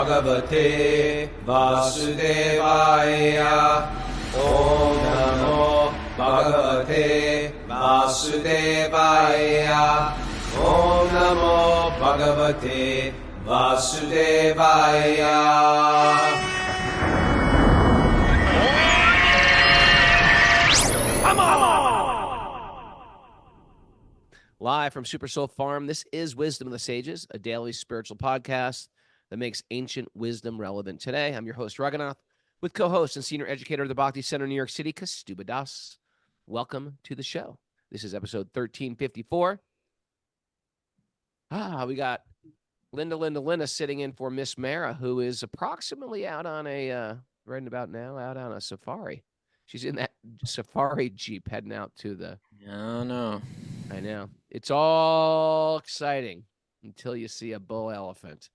Bhagavate Vasudevaya. Om Namo Bhagavate Vasudevaya. Om Namo Bhagavate Vasudevaya. Live from Super Soul Farm, this is Wisdom of the Sages, a daily spiritual podcast that makes ancient wisdom relevant today. I'm your host, Raghunath, with co-host and senior educator of the Bhakti Center in New York City, Kastuba Das. Welcome to the show. This is episode 1354. We got Linda sitting in for Miss Mara, who is approximately out on a, right about now, out on a safari. She's in that safari Jeep heading out to the... Oh, no. I know. It's all exciting until you see a bull elephant.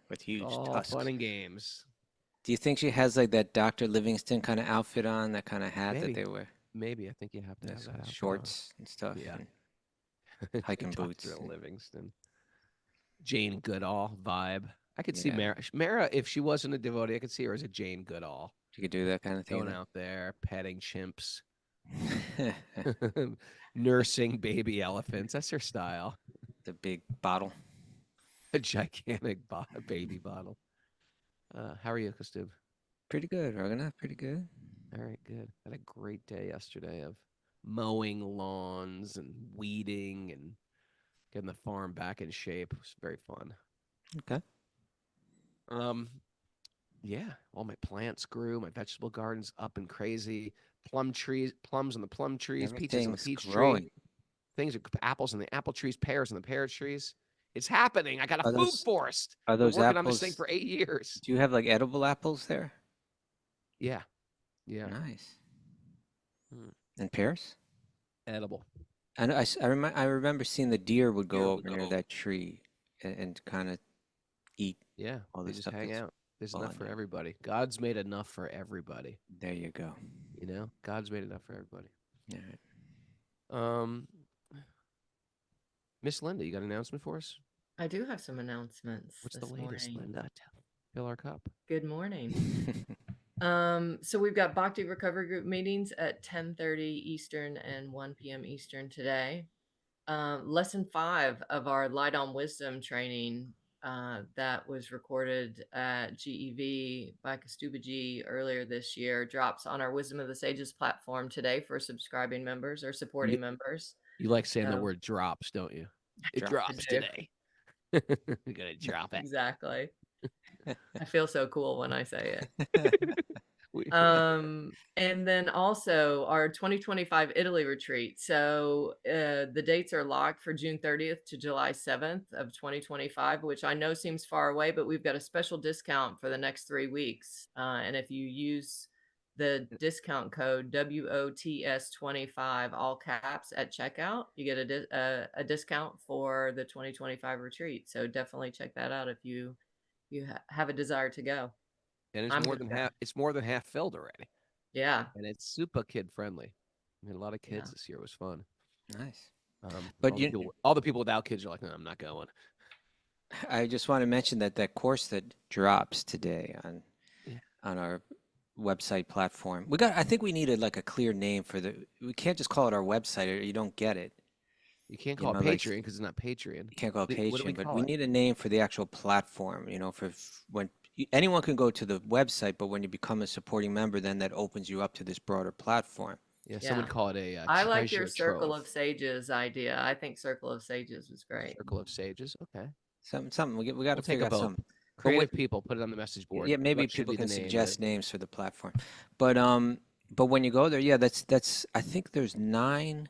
With huge all tusks. Fun and games. Do you think she has like that Dr. Livingston kind of outfit on, that kind of hat Maybe. that they wear? Maybe. I think you have to have that. Shorts and stuff. Yeah. And hiking boots. Dr. Livingston. Jane Goodall vibe. I could see Yeah. Mara, if she wasn't a devotee, I could see her as a Jane Goodall. She could do that kind of thing. Going out there, petting chimps. Nursing baby elephants. That's her style. The big bottle. A gigantic baby bottle. How are you, Kostub? Pretty good, Raghunath. Pretty good. All right, good. Had a great day yesterday of mowing lawns and weeding and getting the farm back in shape. It was very fun. Okay. Yeah, all my plants grew. My vegetable garden's up and crazy. Plums on the plum trees, peaches on the peach tree. Apples on the apple trees, pears on the pear trees. It's happening. I got a food forest. Are those Been working apples? on this thing for 8 years. Do you have like edible apples there? Yeah. Nice. And pears? Edible. And I remember seeing the deer would go over near that tree and kind of eat. Yeah, all they this just stuff. hang out. There's enough for everybody. God's made enough for everybody. There you go. You know, God's made enough for everybody. All right. Miss Linda, you got an announcement for us? I do have some announcements. What's the latest, morning. Linda? Fill our cup. Good morning. So we've got Bhakti Recovery Group meetings at 10:30 Eastern and 1 p.m. Eastern today. Lesson 5 of our Light on Wisdom training that was recorded at GEV by Kastubaji earlier this year drops on our Wisdom of the Sages platform today for subscribing members or supporting members. You like saying the word drops, don't you? It drops today. You're going to drop it. Exactly. I feel so cool when I say it. And then also our 2025 Italy retreat. So the dates are locked for June 30th to July 7th of 2025, which I know seems far away, but we've got a special discount for the next 3 weeks. And if you use the discount code WOTS25, all caps, at checkout, you get a discount for the 2025 retreat. So definitely check that out if you have a desire to go. And it's more than half filled already. Yeah. And it's super kid friendly. I mean, a lot of kids this year. It was fun. Nice. But all the people without kids are like, no, I'm not going. I just want to mention that course that drops today on our website platform. I think we needed like a clear name for we can't just call it our website or you don't get it. You can't call it Patreon because it's not Patreon. You can't call it Patreon, but we need a name for the actual platform, for when anyone can go to the website, but when you become a supporting member, then that opens you up to this broader platform. Yeah, some would call it a I like your Circle of Sages idea. I think Circle of Sages was great. Circle of Sages, okay. Something. We got to figure out something. Creative people, put it on the message board. Yeah, maybe people can suggest names for the platform. But when you go there, that's I think there's 9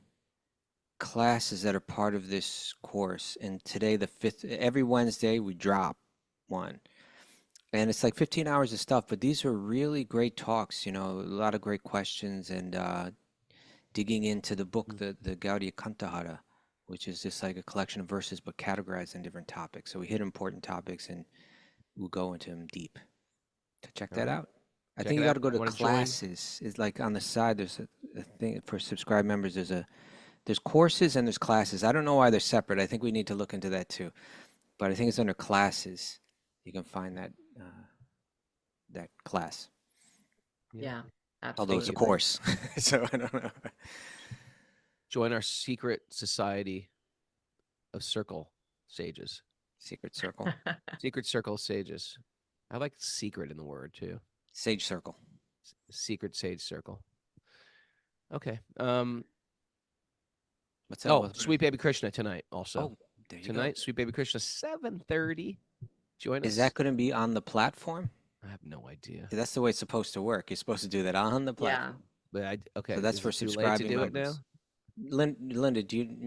classes that are part of this course, and today the 5th. Every Wednesday we drop one. And it's like 15 hours of stuff, but these are really great talks, a lot of great questions and digging into the book, the Gaudiya Kantahara, which is just like a collection of verses but categorized in different topics. So we hit important topics and we'll go into them deep. So check that out. I think you got to go to classes. It's like on the side, there's a thing for subscribed members. There's courses and there's classes. I don't know why they're separate. I think we need to look into that too. But I think it's under classes. you can find that that class. Yeah, Although it's a absolutely. course, so I don't know. Join our secret society of circle sages. Secret circle, Secret circle sages. I like secret in the word too. sage circle. Secret sage circle. Okay. What's that? Oh, Sweet Baby Krishna tonight also. Oh, there you Tonight, go. Sweet Baby Krishna, 7:30. Join us. Is that going to be on the platform? I have no idea. That's the way it's supposed to work. You're supposed to do that on the Yeah. platform. But okay. So that's is for it too late to subscribing do it members. now? Linda,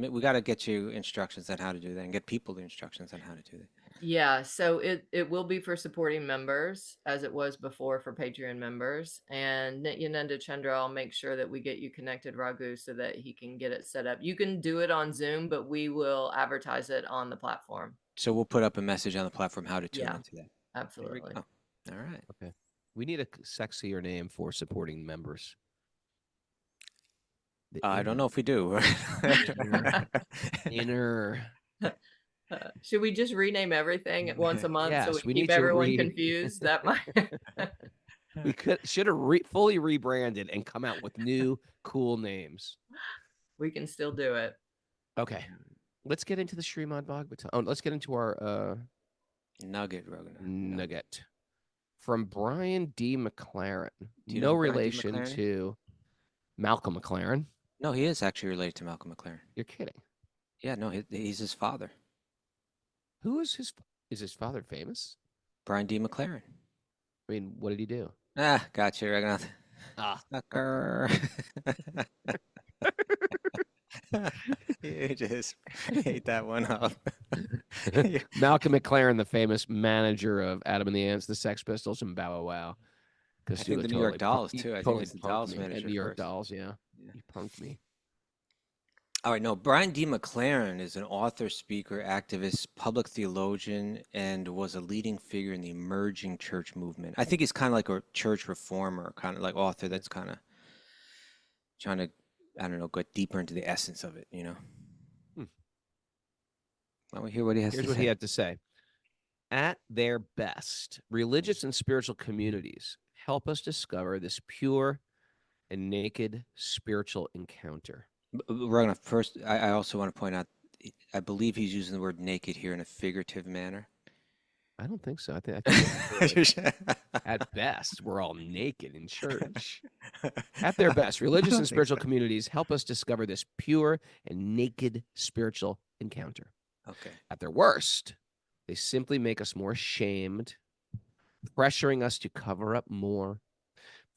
we got to get you instructions on how to do that and get people the instructions on how to do that. Yeah, so it will be for supporting members as it was before for Patreon members. And Nityananda Chandra, I'll make sure that we get you connected, Raghu, so that he can get it set up. You can do it on Zoom, but we will advertise it on the platform. So we'll put up a message on the platform how to tune Yeah, into that. There absolutely. we go. All right. Okay. We need a sexier name for supporting members. I don't know if we do. Inner. Should we just rename everything once a month so Yes, we we keep need to everyone confused? That might. We should have fully rebranded and come out with new cool names. We can still do it. Okay. Let's get into the Srimad Bhagavatam. Oh, let's get into our Nugget, Raghunath. nugget from Brian D. McLaren. Do you No know Brian D. relation McLaren? to Malcolm McLaren. No, he is actually related to Malcolm McLaren. You're kidding. Yeah, no, he's his father. Who is his father famous? Brian D. McLaren. I mean, what did he do? Ah, gotcha, Raghunath. Ah, Sucker. You just ate that one up. Malcolm McLaren, the famous manager of Adam and the Ants, the Sex Pistols, and Bow Wow. I think the New York Dolls too. I think he's the Dolls me. manager. New York first. Dolls, yeah. He punked me. All right, no, Brian D. McLaren is an author, speaker, activist, public theologian, and was a leading figure in the emerging church movement. I think he's kind of like a church reformer, kind of like author that's kind of trying to, I don't know, get deeper into the essence of it, you know? Why don't we hear what he has Here's to what say? he had to say. At their best, religious and spiritual communities help us discover this pure and naked spiritual encounter. We're gonna first, I also want to point out, I believe he's using the word naked here in a figurative manner. I don't think so. I think at best, we're all naked in church. At their best, religious and spiritual communities help us discover this pure and naked spiritual encounter. Okay. At their worst, they simply make us more ashamed, pressuring us to cover up more,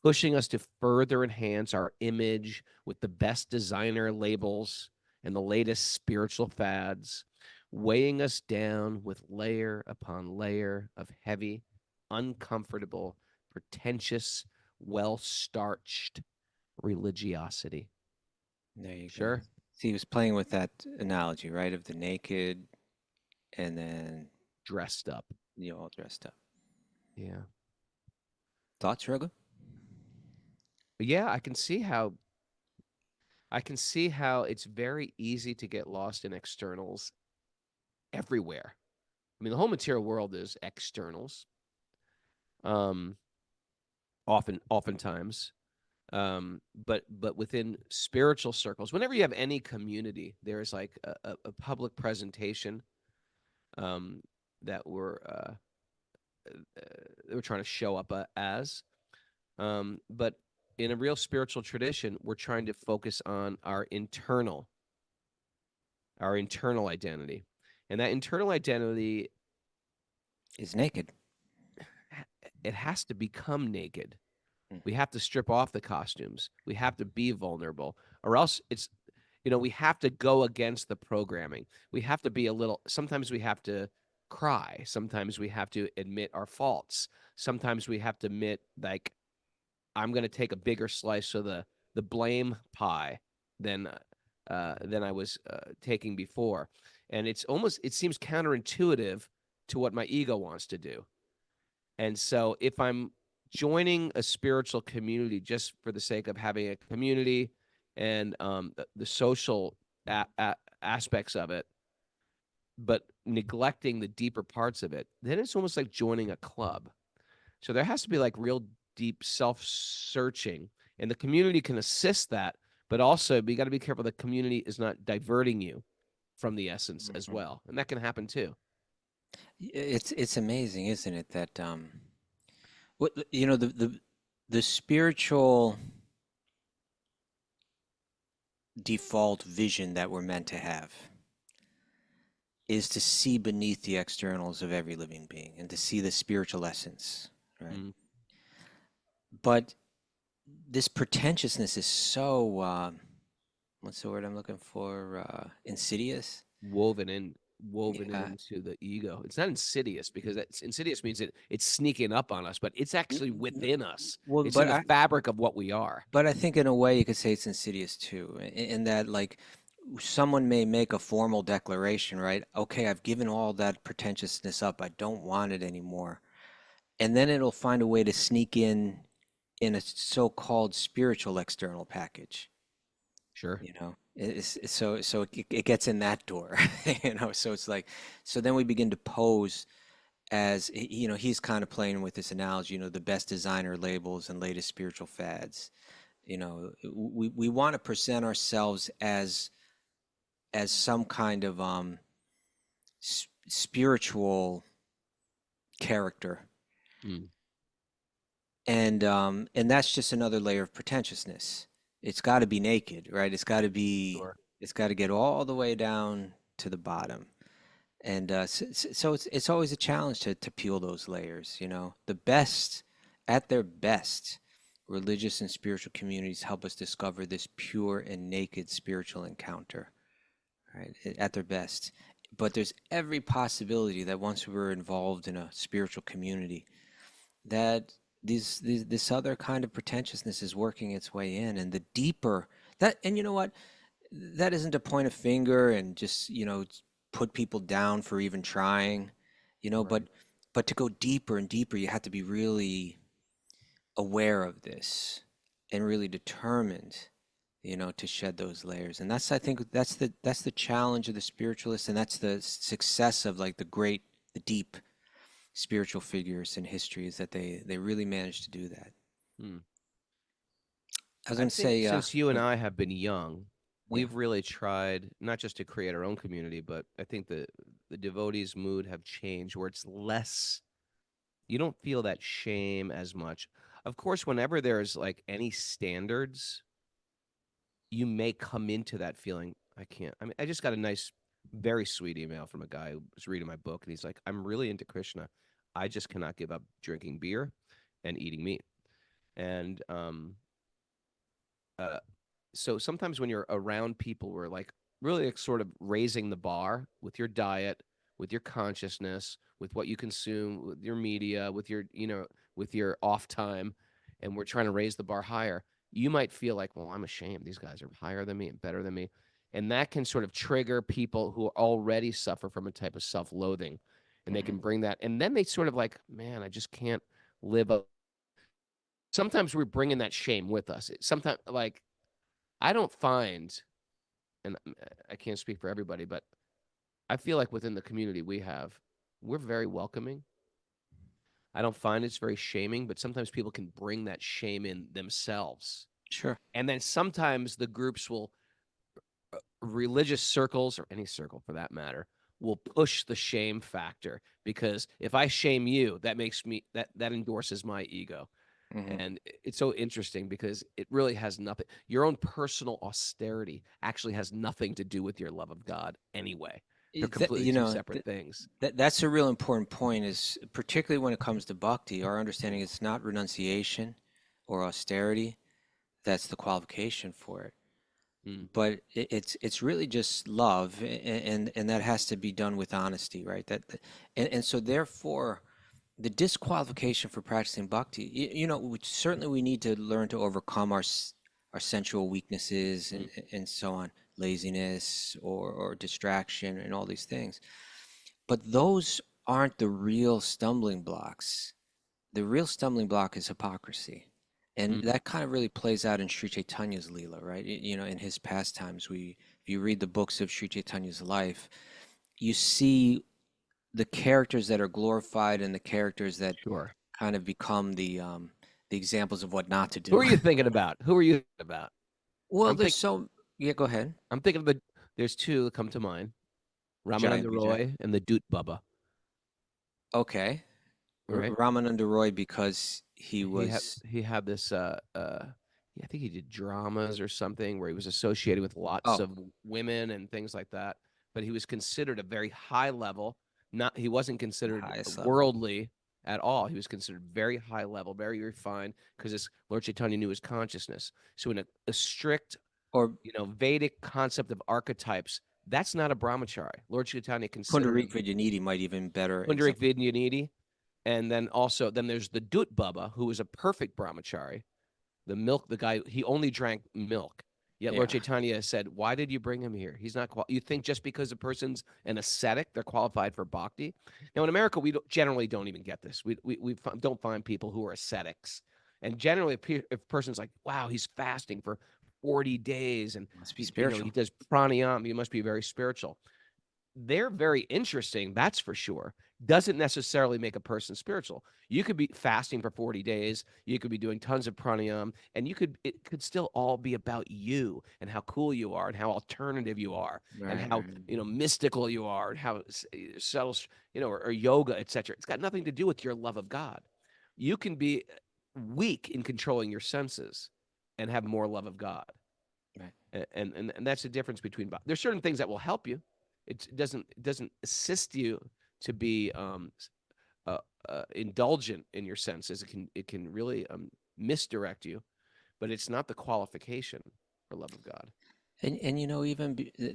pushing us to further enhance our image with the best designer labels and the latest spiritual fads, weighing us down with layer upon layer of heavy, uncomfortable, pretentious, well-starched religiosity. There you Sure. go. See, he was playing with that analogy, right? Of the naked and then Dressed up. you all dressed up. Yeah. Thoughts, Raghu? Yeah, I can see how it's very easy to get lost in externals everywhere. I mean, the whole material world is externals. Oftentimes. But within spiritual circles, whenever you have any community, there's like a public presentation that we're trying to show up as. But in a real spiritual tradition, we're trying to focus on our internal identity. And that internal identity is naked. It has to become naked. We have to strip off the costumes. We have to be vulnerable, or else it's, we have to go against the programming. We have to be sometimes we have to cry. Sometimes we have to admit our faults. Sometimes we have to admit, like, I'm going to take a bigger slice of the blame pie than I was taking before. And it seems counterintuitive to what my ego wants to do. And so if I'm joining a spiritual community just for the sake of having a community and the social aspects of it, but neglecting the deeper parts of it, then it's almost like joining a club. So there has to be like real deep self-searching, and the community can assist that, but also you got to be careful the community is not diverting you from the essence as Mhm. well, and that can happen too. It's amazing, isn't it, that what you know the spiritual default vision that we're meant to have is to see beneath the externals of every living being and to see the spiritual essence, right? Mm. But this pretentiousness is so what's the word I'm looking for? Insidious. woven in woven Yeah. into the ego. It's not insidious, because it's insidious means it's sneaking up on us, but it's actually within us. Well, It's in the fabric of what we are. but I think in a way you could say it's insidious too, in that like someone may make a formal declaration, right? Okay, I've given all that pretentiousness up. I don't want it anymore. And then it'll find a way to sneak in a so-called spiritual external package, Sure. you know. It gets in that door, you know. So it's like, so then we begin to pose as, you know, he's kind of playing with this analogy, you know, the best designer labels and latest spiritual fads. You know, we want to present ourselves as some kind of spiritual character, Mm. and that's just another layer of pretentiousness. It's got to be naked, right? Sure. It's got to get all the way down to the bottom. And so it's always a challenge to peel those layers, you know. The best, at their best, religious and spiritual communities help us discover this pure and naked spiritual encounter, right? At their best. But there's every possibility that once we're involved in a spiritual community, that this other kind of pretentiousness is working its way in, and the deeper that, and you know what, that isn't to point a finger and just, you know, put people down for even trying, you know, Right. but to go deeper and deeper, you have to be really aware of this and really determined, you know, to shed those layers. And that's, I think that's the challenge of the spiritualists, and that's the success of like the deep spiritual figures in history, is that they really managed to do that. Mm. I was I going to think say, since you and I have been young, yeah, we've really tried not just to create our own community, but I think the devotees' mood have changed, where it's less, you don't feel that shame as much. Of course, whenever there's like any standards, you may come into that feeling, I can't. I mean, I just got a nice, very sweet email from a guy who was reading my book, and he's like, I'm really into Krishna. I just cannot give up drinking beer and eating meat. And uh, so sometimes when you're around people who are like really like sort of raising the bar with your diet, with your consciousness, with what you consume, with your media, with your, you know, with your off time, and we're trying to raise the bar higher, you might feel like, well, I'm ashamed. These guys are higher than me and better than me. And that can sort of trigger people who already suffer from a type of self-loathing. And they hmm can bring that. And then they sort of like, man, I just can't live up. Sometimes we're bringing that shame with us. Sometimes, like, I don't find, and I can't speak for everybody, but I feel like within the community we have, we're very welcoming. I don't find it's very shaming, but sometimes people can bring that shame in themselves. sure. And then sometimes the groups will, religious circles or any circle for that matter, will push the shame factor, because if I shame you, that makes me, that endorses my ego. hmm And it's so interesting because it really has nothing, your own personal austerity actually has nothing to do with your love of God anyway. They're completely You two know, separate things. that's a real important point, is particularly when it comes to bhakti, our understanding is not renunciation or austerity. That's the qualification for it. Mm, But it's really just love, and that has to be done with honesty, right? And so therefore, the disqualification for practicing bhakti, you know, certainly we need to learn to overcome our sensual weaknesses mm, and so on, laziness or distraction and all these things. But those aren't the real stumbling blocks. The real stumbling block is hypocrisy. And mm, that kind of really plays out in Sri Chaitanya's Leela, right? You know, in his pastimes, if you read the books of Sri Chaitanya's life, you see the characters that are glorified and the characters that Sure. kind of become the examples of what not to Who do. are you thinking about? Who are you thinking about? Well, I'm there's think so yeah. Go ahead. I'm thinking of there's two that come to mind. Giant, Ramananda big giant. Roy and the Doot Baba, Okay, right? Ramananda Roy because he He had was. he had this I think he did dramas or something where he was associated with lots Oh, of women and things like that, but he was considered a very high level. Not He wasn't the considered highest level. worldly at all. He was considered very high level, very refined, because this Lord Chaitanya knew his consciousness. So in a strict, Or Vedic concept of archetypes, that's not a brahmachari. Lord Chaitanya considered Pundarik him Vidyanidhi might even better Pundarik exemplify. Vidyanidhi. And then there's the Dut Baba, who was a perfect brahmachari. The guy, he only drank milk. Yet Lord Yeah, Chaitanya said, "Why did you bring him here? He's not. You think just because a person's an ascetic, they're qualified for bhakti?" Now in America, we generally don't even get this. We don't find people who are ascetics. And generally, if a person's like, "Wow, he's fasting for 40 days, and must be he spiritual. does pranayama, he must be very spiritual." They're very interesting, that's for sure. Doesn't necessarily make a person spiritual. You could be fasting for 40 days, you could be doing tons of pranayam, and it could still all be about you and how cool you are and how alternative you are and Right, how, right. mystical you are and how subtle, or yoga, etc. It's got nothing to do with your love of God. You can be weak in controlling your senses and have more love of God. Right. And that's the difference between. There's certain things that will help you. It doesn't assist you to be indulgent in your senses. It can really misdirect you, but it's not the qualification for love of God. And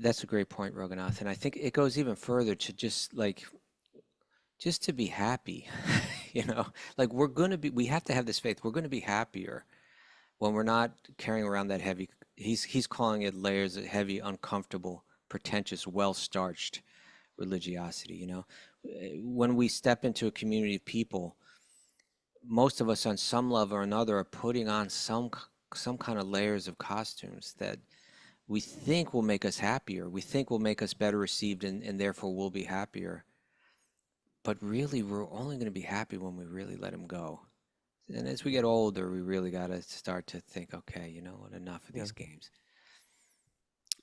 that's a great point, Raghunath. And I think it goes even further to just to be happy. Like we have to have this faith. We're gonna be happier when we're not carrying around that heavy. He's calling it layers of heavy, uncomfortable, pretentious, well-starched religiosity. When we step into a community of people, most of us on some level or another are putting on some kind of layers of costumes that we think will make us happier. We think will make us better received and therefore we'll be happier. But really, we're only going to be happy when we really let him go. And as we get older, we really got to start to think, okay, you know what, enough of Yeah. these games.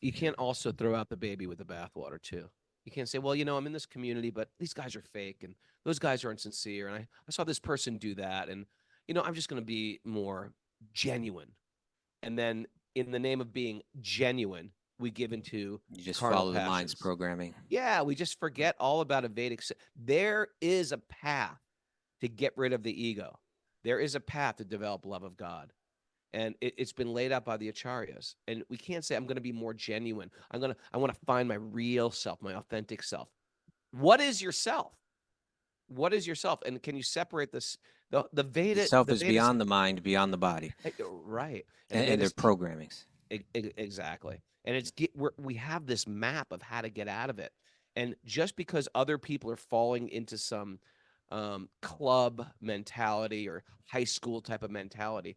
You can't also throw out the baby with the bathwater too. You can't say, well, I'm in this community, but these guys are fake and those guys are insincere. And I saw this person do that. And, I'm just going to be more genuine. And then in the name of being genuine, we give into You just carnal follow the mind's passions. programming. Yeah, we just forget all about a Vedic. There is a path to get rid of the ego. There is a path to develop love of God. And it's been laid out by the acharyas. And we can't say, I'm going to be more genuine. I want to find my real self, my authentic self. What is yourself? What is yourself? And can you separate this? The The Veda, self the is Vedas, beyond the mind, beyond the body, right? And the and their Vedas programmings. exactly. And we have this map of how to get out of it. And just because other people are falling into some club mentality or high school type of mentality,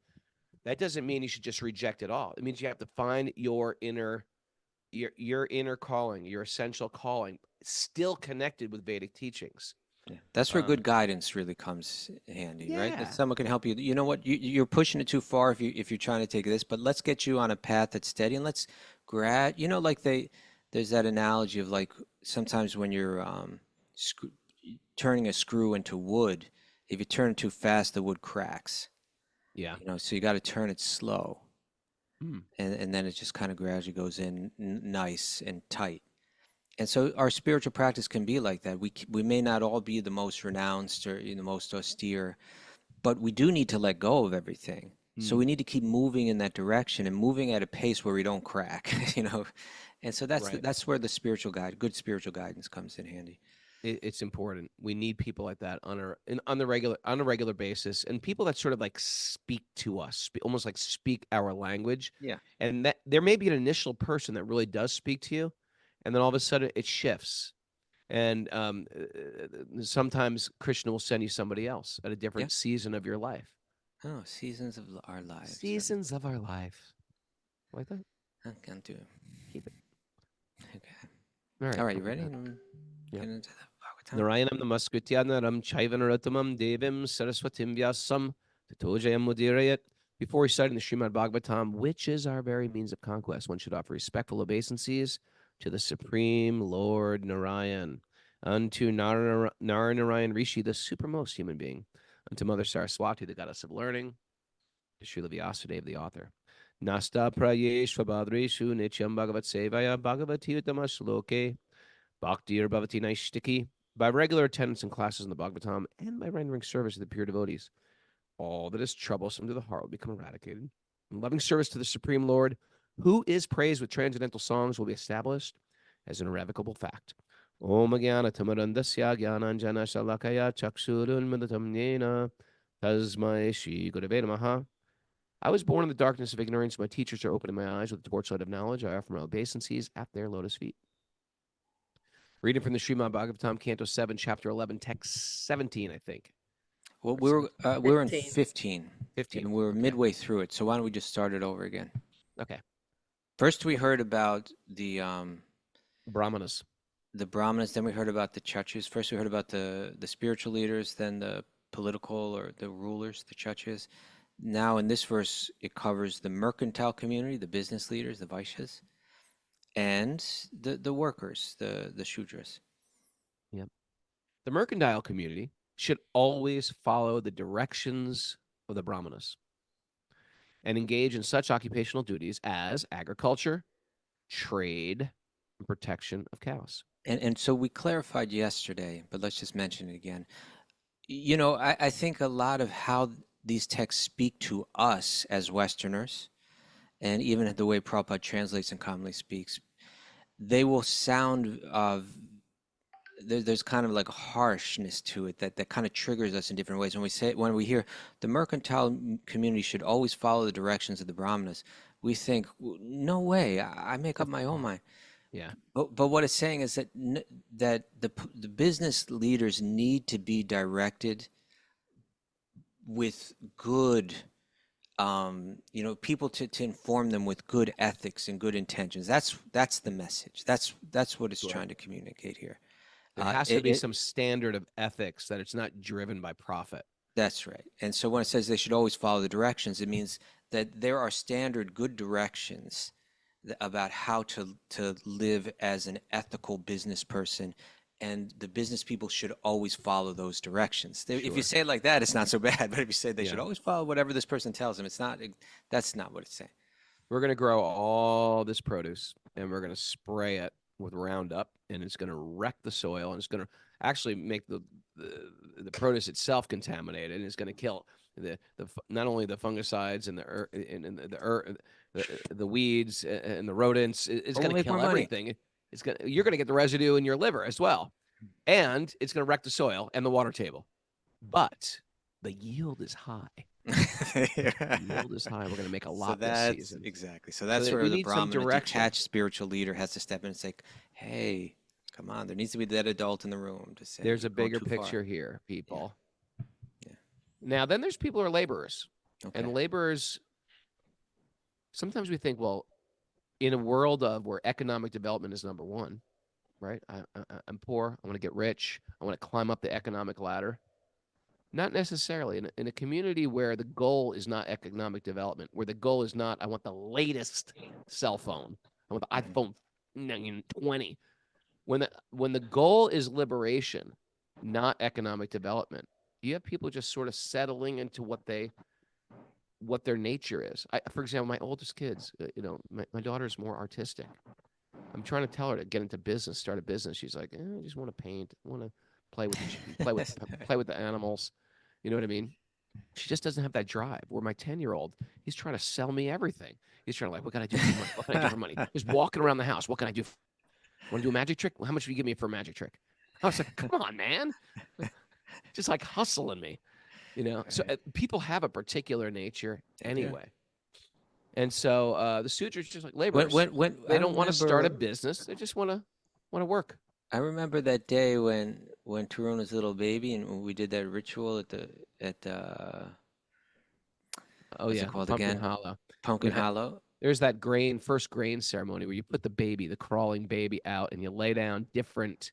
that doesn't mean you should just reject it all. It means you have to find your inner calling, your essential calling, still connected with Vedic teachings. Yeah. That's where Um, good guidance really comes handy, right? That yeah, someone can help you. You know what? You're pushing it too far if you're trying to take this, but let's get you on a path that's steady and let's like there's that analogy of like sometimes when you're turning a screw into wood, if you turn it too fast, the wood cracks. yeah. So you got to turn it slow, Hmm. and then it just kind of gradually goes in nice and tight. And so our spiritual practice can be like that. We may not all be the most renounced or the most austere, but we do need to let go of everything. So Hmm. we need to keep moving in that direction and moving at a pace where we don't crack, And so Right. that's where the good spiritual guidance comes in handy. It's important. We need people like that on a regular basis, and people that sort of like speak to us, almost like speak our language. Yeah. And that there may be an initial person that really does speak to you, and then all of a sudden it shifts. And sometimes Krishna will send you somebody else at a Yeah. different season of your life. Oh, seasons of our lives. Seasons of our life, like that. I can't do it. Keep it. Okay. All right. All right, you ready? Yep. Get into the Bhagavatam. Narayanam namaskritya naram chaivanaratamam devim saraswatim vyasam tatojayam mudirayat. Before reciting the Srimad Bhagavatam, which is our very means of conquest, one should offer respectful obeisances to the Supreme Lord Narayan, unto Narayan Rishi, the supermost human being, unto Mother Saraswati, the goddess of learning, to Srila Vyasadeva, the author. Nasta prayeshva badreshu nityam bhagavat sevaya bhagavati utamashloke bhakti or bhavati naishtiki. By regular attendance in classes in the Bhagavatam and by rendering service to the pure devotees, all that is troublesome to the heart will become eradicated. And loving service to the Supreme Lord, who is praised with transcendental songs, will be established as an irrevocable fact. Om Jnana Tamarandasya Jnananjana Shalakaya Chaksurun Midatam Yena Tasmai Shri Gurave Namaha. I was born in the darkness of ignorance. My teachers are opening my eyes with the torchlight of knowledge. I offer my obeisances at their lotus feet. Reading from the Srimad Bhagavatam, Canto 7, Chapter 11, Text 17, I think. Well, we're in 15. 15. 15. And we're Okay. midway through it. So why don't we just start it over again? Okay. First, we heard about the Brahmanas. Brahmanas. Then we heard about the churches. First, we heard about the spiritual leaders. Then the political or the rulers, the churches. Now, in this verse, it covers the mercantile community, the business leaders, the Vaishyas, and the workers, the Shudras. Yep. The mercantile community should always follow the directions of the Brahmanas and engage in such occupational duties as agriculture, trade, and protection of cows. And so we clarified yesterday, but let's just mention it again. You know, I think a lot of how these texts speak to us as Westerners, and even the way Prabhupada translates and commonly speaks, they will sound there's kind of like a harshness to it that kind of triggers us in different ways. When we hear the mercantile community should always follow the directions of the Brahmanas, we think, no way, I make up my own mind. Yeah. But what it's saying is that that the business leaders need to be directed with good, people to inform them with good ethics and good intentions. That's the message. That's what it's Sure. trying to communicate here. There has to be some standard of ethics that it's not driven by profit. That's right. And so when it says they should always follow the directions, it means that there are standard good directions about how to live as an ethical business person, and the business people should always follow those directions. If you Sure. say it like that, it's not so bad. But if you say they Yeah. should always follow whatever this person tells them, that's not what it's saying. We're going to grow all this produce and we're going to spray it with Roundup, and it's going to wreck the soil, and it's going to actually make the produce itself contaminated, and it's going to kill not only the fungicides and the weeds and the rodents. It's going to kill everything. You're going to get the residue in your liver as well, and it's going to wreck the soil and the water table. But the yield is high. The yield is high. We're going to make a lot this season. Exactly. So that's where the Brahman, a detached spiritual leader, has to step in and say, hey, come on, there needs to be that adult in the room to say, there's a bigger picture here, people. Yeah. Now, then there's people who are laborers. Okay. And laborers, sometimes we think, well, in a world where economic development is number one, right? I'm poor. I want to get rich. I want to climb up the economic ladder. Not necessarily. In a community where the goal is not economic development, where the goal is not, I want the latest cell phone. I want the iPhone 20. When the goal is liberation, not economic development, you have people just sort of settling into what their nature is. For example, my oldest kids, my daughter's more artistic. I'm trying to tell her to get into business, start a business. She's like, I just want to paint, I want to play with the animals. You know what I mean? She just doesn't have that drive. Where my 10-year-old, he's trying to sell me everything. He's trying to what can I do for money? What can I do for money? Just walking around the house. What can I do? Want to do a magic trick? Well, how much will you give me for a magic trick? I was like, come on, man. Just like hustling me, So people have a particular nature anyway. And so the Sudras just like laborers. They don't want to start a business. They just want to work. I remember that day when Tarun was a little baby and we did that ritual at what's it called Pumpkin again? Hollow. Pumpkin Hollow. There's that first grain ceremony where you put the crawling baby out, and you lay down different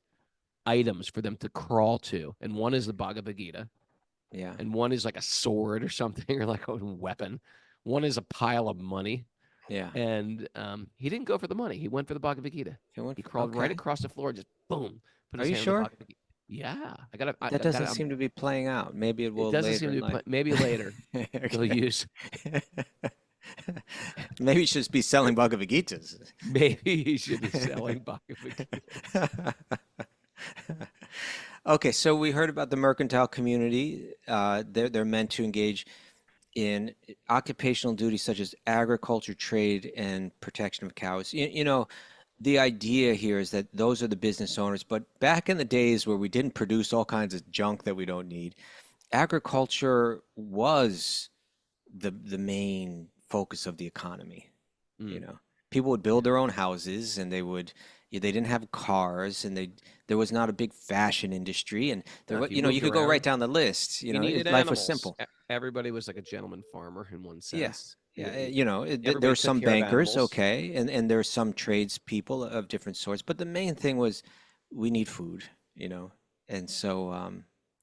items for them to crawl to, and one is the Bhagavad Gita, Yeah. and one is like a sword or something, or like a weapon. One is a pile of money, Yeah. and he didn't go for the money. He went for the Bhagavad Gita. He crawled right Okay. across the floor, just boom, put Are his you hand on the sure? Bhagavad Gita. Yeah, That doesn't seem to be playing out. Maybe it It will doesn't later seem to in be. life. Maybe later they'll Okay. use. Maybe you should just be selling Bhagavad Gitas. Maybe he should be selling Bhagavad Gita. Okay, so we heard about the mercantile community. They're meant to engage in occupational duties such as agriculture, trade, and protection of cows. You know, the idea here is that those are the business owners. But back in the days where we didn't produce all kinds of junk that we don't need, agriculture was the main focus of the economy. You know, people would build their own houses, and they didn't have cars, and there was not a big fashion industry, and there If you know, you moved could go right around, down the list. You you know, needed life was animals. simple. Everybody was like a gentleman farmer in one Yeah. sense. Yeah, you know, there Everybody were took some care of bankers, animals. okay, and there are some tradespeople of different sorts, but the main thing was we need food, you know, and so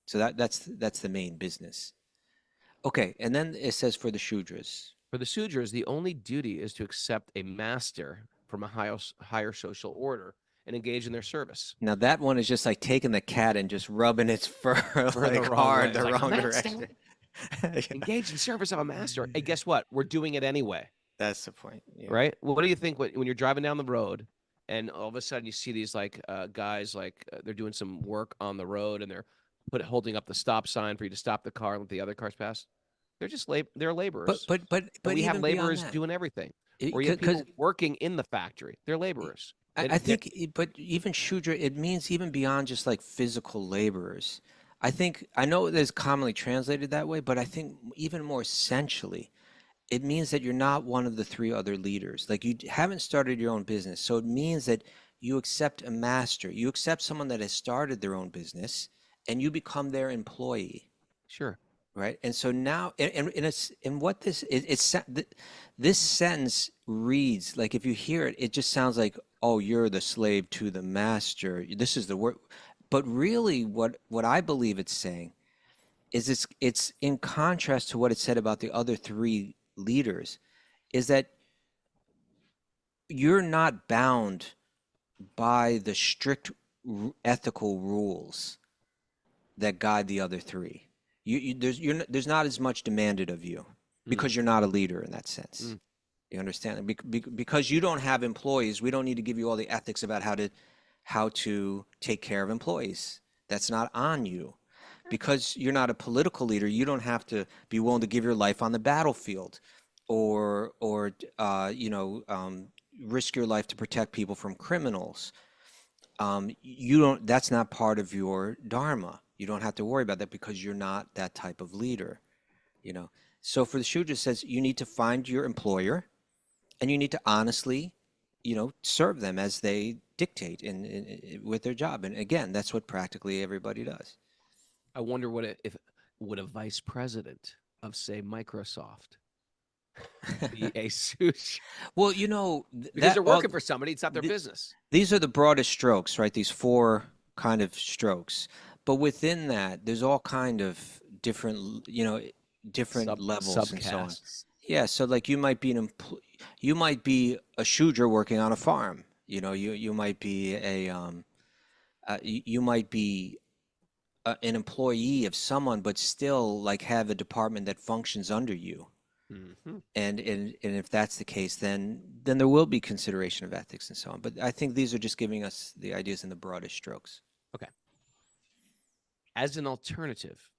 that's the main business. Okay, and then it says for the Shudras. For the Sudras, the only duty is to accept a master from a higher social order and engage in their service. Now that one is just like taking the cat and just rubbing its fur For the like wrong hard way. the It's like, wrong "Master, direction. engage in service of a master." Hey, guess what? We're doing it anyway, That's the point. Yeah. right? Well, what do you think when you're driving down the road and all of a sudden you see these like guys like they're doing some work on the road and they're holding up the stop sign for you to stop the car and let the other cars pass? They're just they're laborers. And we have Even beyond laborers that, doing everything. Or you have people because working in the factory. They're laborers. I think, but even Shudra, it means even beyond just like physical laborers. I know it is commonly translated that way, but I think even more essentially, it means that you're not one of the three other leaders. Like you haven't started your own business. So it means that you accept a master, you accept someone that has started their own business, and you become their employee. Sure. Right. And so now, and what this sentence reads like, if you hear it, it just sounds like, oh, you're the slave to the master. This is the word. But really, what I believe it's saying is it's in contrast to what it said about the other three leaders, is that you're not bound by the strict ethical rules that guide the other three. There's not as much demanded of you because you're not a leader in that sense. You understand? Because you don't have employees, we don't need to give you all the ethics about how to take care of employees. That's not on you. Because you're not a political leader, you don't have to be willing to give your life on the battlefield, or risk your life to protect people from criminals. You don't. That's not part of your dharma. You don't have to worry about that because you're not that type of leader, you know. So for the Shudra, it says you need to find your employer, and you need to honestly, serve them as they dictate with their job. And again, that's what practically everybody does. I wonder would a vice president of, say, Microsoft be a sushi? Well, because they're working for somebody, it's not their business. These are the broadest strokes, right? These four kind of strokes. But within that, there's all kind of different, different levels and so on. Yeah, so like you might be a Shudra working on a farm. You might be an employee of someone, but still like have a department that functions under you. Mm-hmm. And if that's the case, then there will be consideration of ethics and so on. But I think these are just giving us the ideas in the broadest strokes. Okay. As an alternative,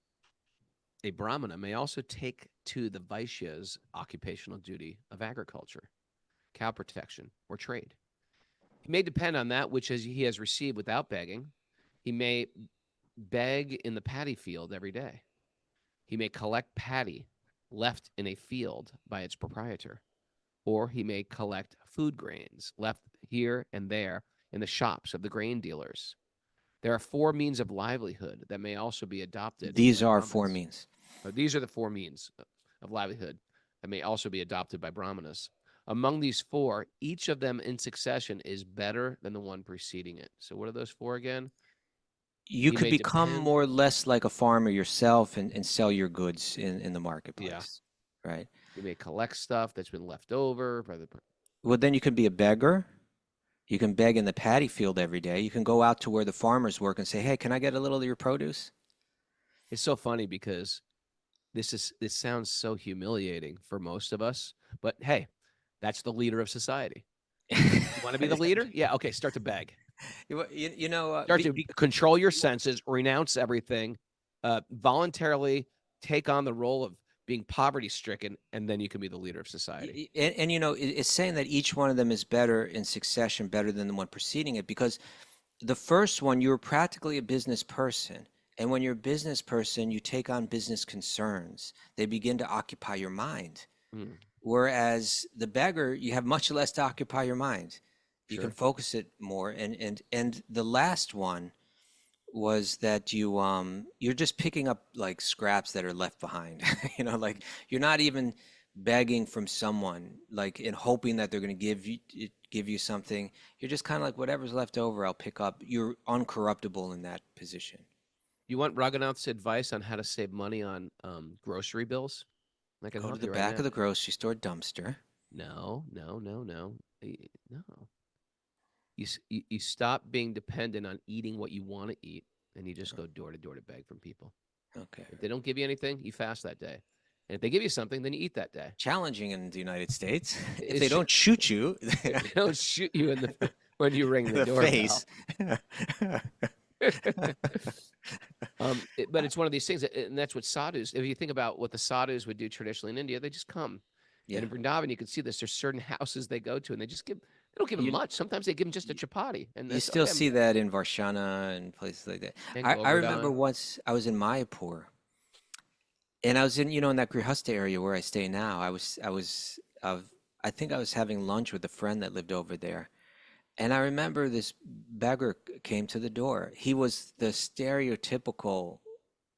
a Brahmana may also take to the Vaishya's occupational duty of agriculture, cow protection, or trade. He may depend on that which he has received without begging. He may beg in the paddy field every day. He may collect paddy left in a field by its proprietor, or he may collect food grains left here and there in the shops of the grain dealers. There are four means of livelihood that may also be adopted. These are four means. These are the four means of livelihood that may also be adopted by Brahmanas. Among these four, each of them in succession is better than the one preceding it. So what are those four again? You You could may become depend. more or less like a farmer yourself and sell your goods in the Yeah. marketplace, right? You may collect stuff that's been left over by the. Well, then you can be a beggar. You can beg in the paddy field every day. You can go out to where the farmers work and say, "Hey, can I get a little of your produce?" It's so funny because this sounds so humiliating for most of us, but hey, that's the leader of society. You want to be the leader? Yeah. Okay. Start to beg. You know, Start to control your senses, renounce everything, voluntarily take on the role of being poverty stricken, and then you can be the leader of society. and you know, it's saying that each one of them is better in succession, better than the one preceding it, because the first one, you're practically a business person. And when you're a business person, you take on business concerns. They begin to occupy your mind. Mm, Whereas the beggar, you have much less to occupy your mind. You can sure. focus it more. And the last one was that you're just picking up like scraps that are left behind. You know, like you're not even begging from someone, like in hoping that they're going to give you something. You're just kind of like whatever's left over, I'll pick up. You're uncorruptible in that position. You want Raghunath's advice on how to save money on grocery bills? I can Go to help the you right back now. of the grocery store dumpster. No, no, no, no, no. You stop being dependent on eating what you want to eat, and you just go door to beg from people. Okay. If they don't give you anything, you fast that day. And if they give you something, then you eat that day. Challenging in the United States. If they It's don't shoot you if they don't shoot you in the when you ring in the the doorbell. face. But it's one of these things, and that's what sadhus. If you think about what the sadhus would do traditionally in India, they just come. Yeah. And in Vrindavan, you can see this. There's certain houses they go to, and they just give. They don't give them You much. Sometimes they give them just a chapati, and you that's still okay. see that in Varshana and places like that. And I remember Govardhan. once I was in Mayapur and I was in, in that Grihastha area where I stay now. I think I was having lunch with a friend that lived over there. And I remember this beggar came to the door. He was the stereotypical,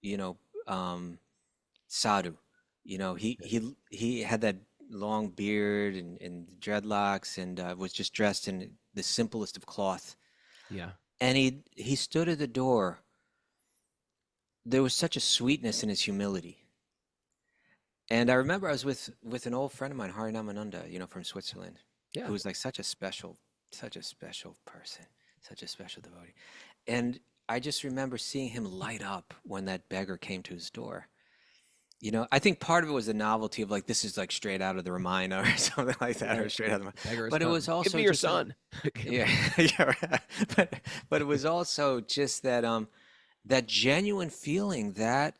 you know, um, sadhu. He had that long beard and dreadlocks and was just dressed in the simplest of cloth. Yeah. And he stood at the door. There was such a sweetness in his humility. And I remember I was with an old friend of mine, Harinamananda, from Switzerland, Yeah. who was like such a special person, such a special devotee. And I just remember seeing him light up when that beggar came to his door. I think part of it was the novelty of like this is like straight out of the Ramayana or something like that, or straight out of the. Beggars But it come. was also Give me your just son. yeah, yeah, right. But it was also just that genuine feeling that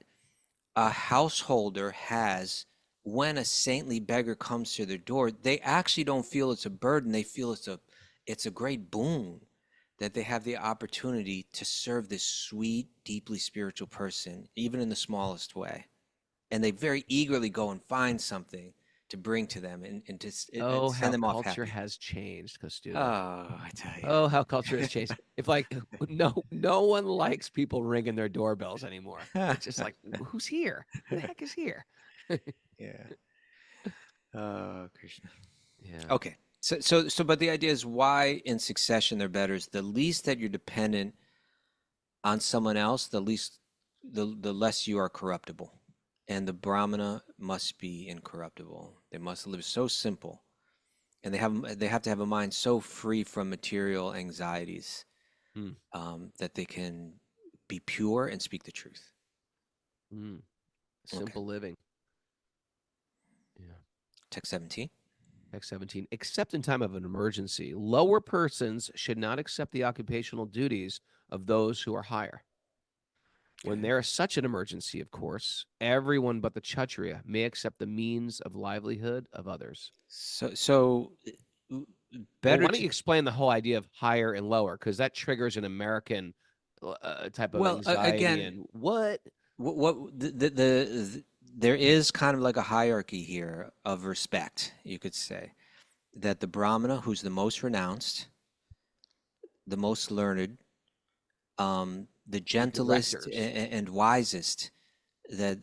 a householder has when a saintly beggar comes to their door. They actually don't feel it's a burden. They feel it's a great boon that they have the opportunity to serve this sweet, deeply spiritual person, even in the smallest way. And they very eagerly go and find something to bring to them and Oh, send how them off culture happy. has changed, Oh, Kostuba. I tell you. Oh, how culture has changed. If like no one likes people ringing their doorbells anymore. It's just like, who's here? Who the heck is here? Yeah. Oh, Krishna. Yeah. Okay. So, but the idea is why in succession they're better is the least that you're dependent on someone else, the less you are corruptible. And the Brahmana must be incorruptible. They must live so simple. And they have to have a mind so free from material anxieties Mm, that they can be pure and speak the truth. mm. Okay. Simple living. Yeah. Text 17. Text 17. Except in time of an emergency, lower persons should not accept the occupational duties of those who are higher. When Okay. there is such an emergency, of course, everyone but the Kshatriya may accept the means of livelihood of others. So Well, better why don't to you explain the whole idea of higher and lower? Because that triggers an American type of anxiety. again, And what? what there is kind of like a hierarchy here of respect, you could say, that the Brahmana, who's the most renounced, the most learned, the gentlest Directors. and wisest, that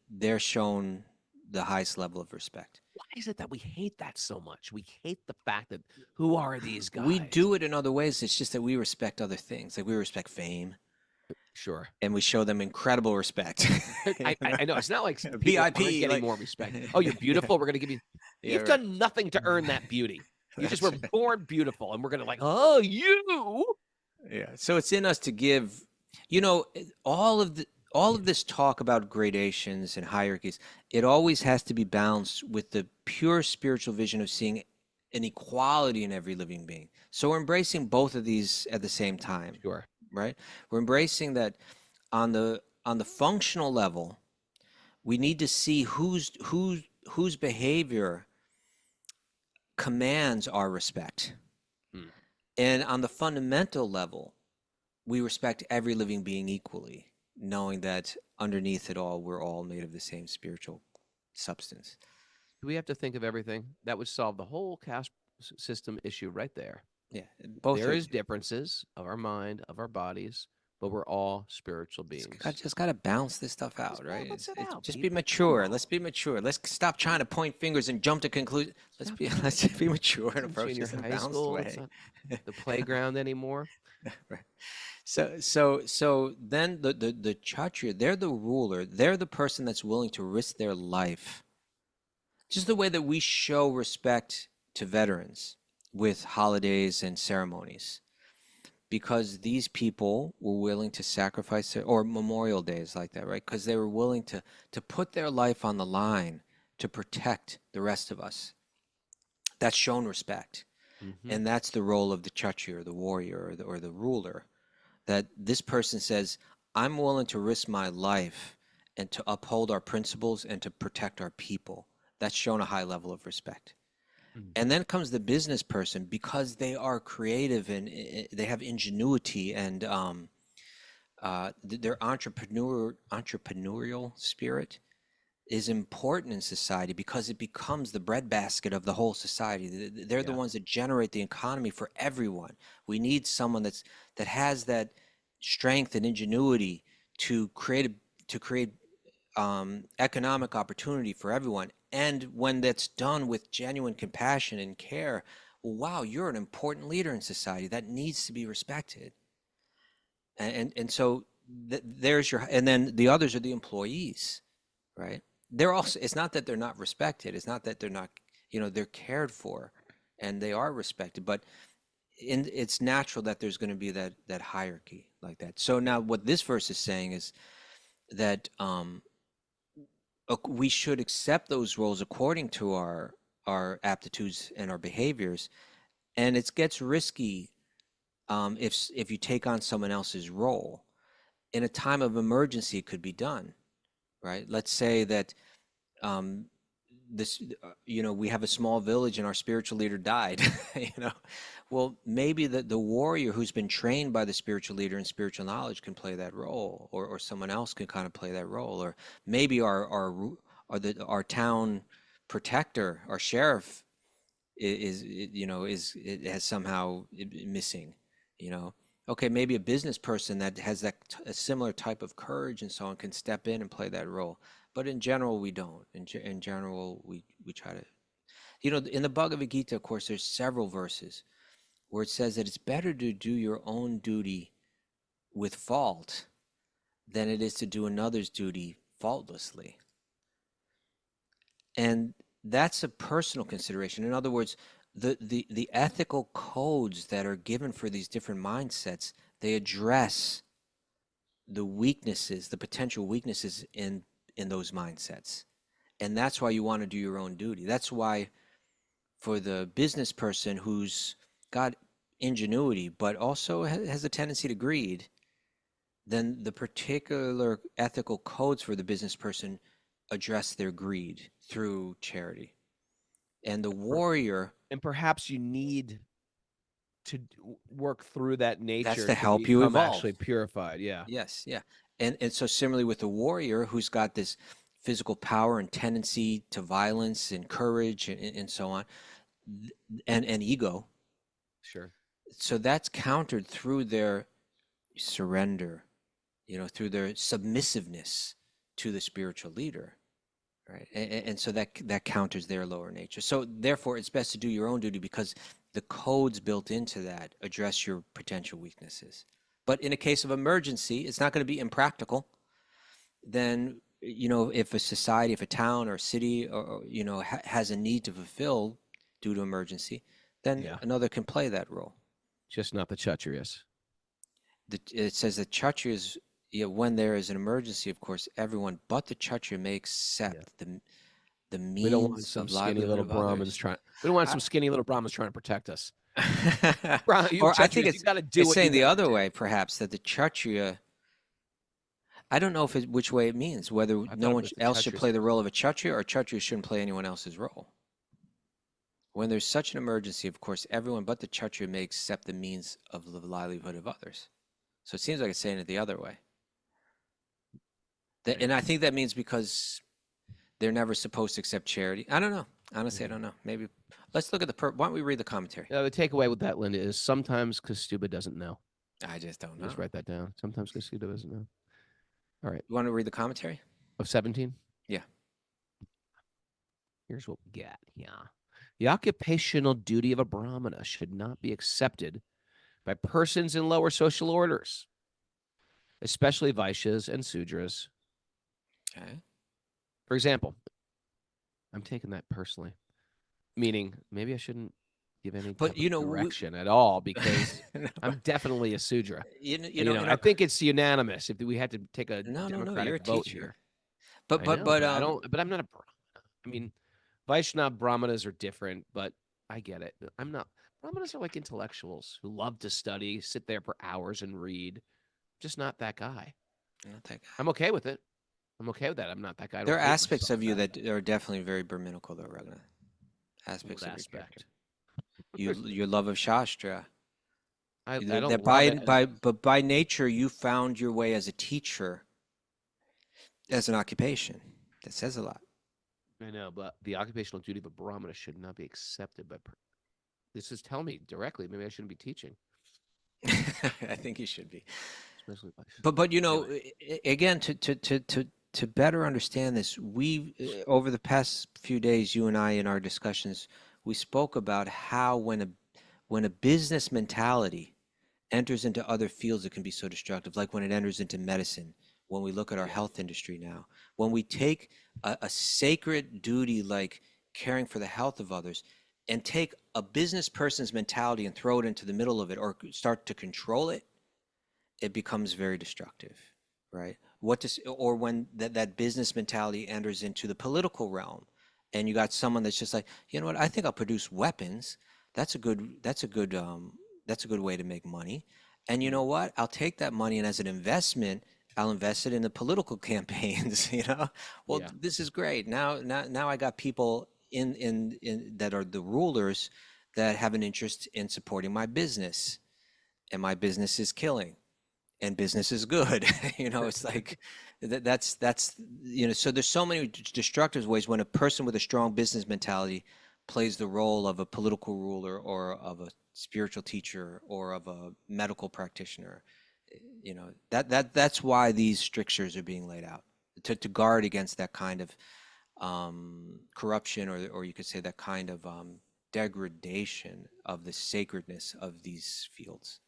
they're shown the highest level of respect. Why is it that we hate that so much? We hate the fact that who are these guys? We do it in other ways. It's just that we respect other things. Like we respect fame. Sure. and we show them incredible respect. I know. It's not like people VIP, aren't getting like- more respect. Oh, you're beautiful. We're going to give you. Yeah, You've right. done nothing to earn that beauty. You just were That's right. born beautiful, and we're going to like, oh, you. Yeah. So it's in us to give, all of this talk about gradations and hierarchies, it always has to be balanced with the pure spiritual vision of seeing an equality in every living being. So we're embracing both of these at the same time, Sure. right? We're embracing that on the functional level, we need to see whose behavior commands our respect. Hmm. And on the fundamental level, we respect every living being equally, knowing that underneath it all, we're all made of the same spiritual substance. Do we have to think of everything? That would solve the whole caste system issue right there. Yeah, both There are, is differences of our mind, of our bodies, but we're all spiritual beings. just got to balance this stuff out, right? balance it out, Just be people. mature. Come Let's be mature. Let's stop trying to point fingers and jump to conclusions. Let's just be mature and It's in approach junior this in a high balanced school. way. It's not the playground anymore. Right. So then the Kshatriya, they're the ruler. They're the person that's willing to risk their life. Just the way that we show respect to veterans with holidays and ceremonies, because these people were willing to sacrifice or Memorial Days like that, right? Because they were willing to put their life on the line to protect the rest of us. That's shown respect. Mhm. And that's the role of the Kshatriya, or the warrior, or the ruler, that this person says, I'm willing to risk my life and to uphold our principles and to protect our people. That's shown a high level of respect. Mhm. And then comes the business person, because they are creative and they have ingenuity and their entrepreneurial spirit is important in society, because it becomes the breadbasket of the whole society. They're the Yeah. ones that generate the economy for everyone. We need someone that has that strength and ingenuity to create economic opportunity for everyone. And when that's done with genuine compassion and care, wow, you're an important leader in society that needs to be respected. And so there's your, and then the others are the employees, right? They're also, it's not that they're not respected. It's not that they're not, they're cared for and they are respected, but it's natural that there's going to be that hierarchy like that. So now what this verse is saying is that we should accept those roles according to our aptitudes and our behaviors. And it gets risky if you take on someone else's role. In a time of emergency, it could be done, right? Let's say that we have a small village and our spiritual leader died. Well, maybe the warrior who's been trained by the spiritual leader in spiritual knowledge can play that role, or someone else can kind of play that role, or maybe our town protector, our sheriff, has somehow missing. Okay, maybe a business person that has a similar type of courage and so on can step in and play that role. But in general, we don't. In general, we try to, in the Bhagavad Gita, of course, there's several verses where it says that it's better to do your own duty with fault than it is to do another's duty faultlessly. And that's a personal consideration. In other words, the ethical codes that are given for these different mindsets, they address the weaknesses, the potential weaknesses in those mindsets. And that's why you want to do your own duty. That's why for the business person who's got ingenuity but also has a tendency to greed, then the particular ethical codes for the business person address their greed through charity. And the warrior, And perhaps you need to work through that nature that's to help you become evolve. actually purified. Yeah. Yes, yeah. And so similarly with the warrior who's got this physical power and tendency to violence and courage and so on, and ego. Sure. So that's countered through their surrender, through their submissiveness to the spiritual leader, right? And so that counters their lower nature. So therefore, it's best to do your own duty, because the codes built into that address your potential weaknesses. But in a case of emergency, it's not going to be impractical. Then, if a society, if a town or city, or has a need to fulfill due to emergency, then another can play that role. Just not the Kshatriyas. It says that Kshatriyas, when there is an emergency, of course, everyone but the Kshatriya may accept the means. We don't want some skinny little Brahmins trying. We don't want some skinny little Brahmins trying to protect us. Or I think it's saying the other way, perhaps, that the Kshatriya. I don't know which way it means, whether no one else should play the role of a Kshatriya or Kshatriya shouldn't play anyone else's role. When there's such an emergency, of course, everyone but the Kshatriya may accept the means of the livelihood of others. So it seems like it's saying it the other way. And I think that means because they're never supposed to accept charity. I don't know. Honestly, I don't know. Maybe let's look at why don't we read the commentary? The takeaway with that, Linda, is sometimes Kastuba doesn't know. I just don't know. Just write that down. Sometimes Kastuba doesn't know. All right. You want to read the commentary? Of 17? Yeah. Here's what we get. Yeah. The occupational duty of a Brahmana should not be accepted by persons in lower social orders, especially Vaishyas and Sudras. Okay. For example, I'm taking that personally, meaning maybe I shouldn't give any direction at all because I'm definitely a Sudra. I think it's unanimous if we had to take a democratic vote here. But I'm not a Brahmana. I mean, Vaishnava Brahmanas are different, but I get it. I'm not. Brahmanas are like intellectuals who love to study, sit there for hours and read. Just not that guy. Not that guy. I'm okay with it. I'm okay with that. I'm not that guy. There are aspects of you that are definitely very Brahminical, though, Raghunath. Aspects of your love of Shastra. I don't love it. But by nature, you found your way as a teacher, as an occupation. That says a lot. I know, but the occupational duty of a Brahmana should not be accepted by. This is telling me directly. Maybe I shouldn't be teaching. I think you should be. Especially but again, to better understand this, over the past few days, you and I in our discussions, we spoke about how when a business mentality enters into other fields, it can be so destructive. Like when it enters into medicine, when we look at our health industry now, when we take a sacred duty like caring for the health of others and take a business person's mentality and throw it into the middle of it or start to control it, it becomes very destructive, right? Or when that business mentality enters into the political realm and you got someone that's just like, you know what, I think I'll produce weapons. That's a good way to make money. And you know what? I'll take that money and as an investment, I'll invest it in the political campaigns, Well, this is great. Now I got people in that are the rulers that have an interest in supporting my business, and my business is killing, and business is good. It's like that's so there's so many destructive ways when a person with a strong business mentality plays the role of a political ruler or of a spiritual teacher or of a medical practitioner. That's why these strictures are being laid out to guard against that kind of corruption, or you could say that kind of degradation of the sacredness of these fields.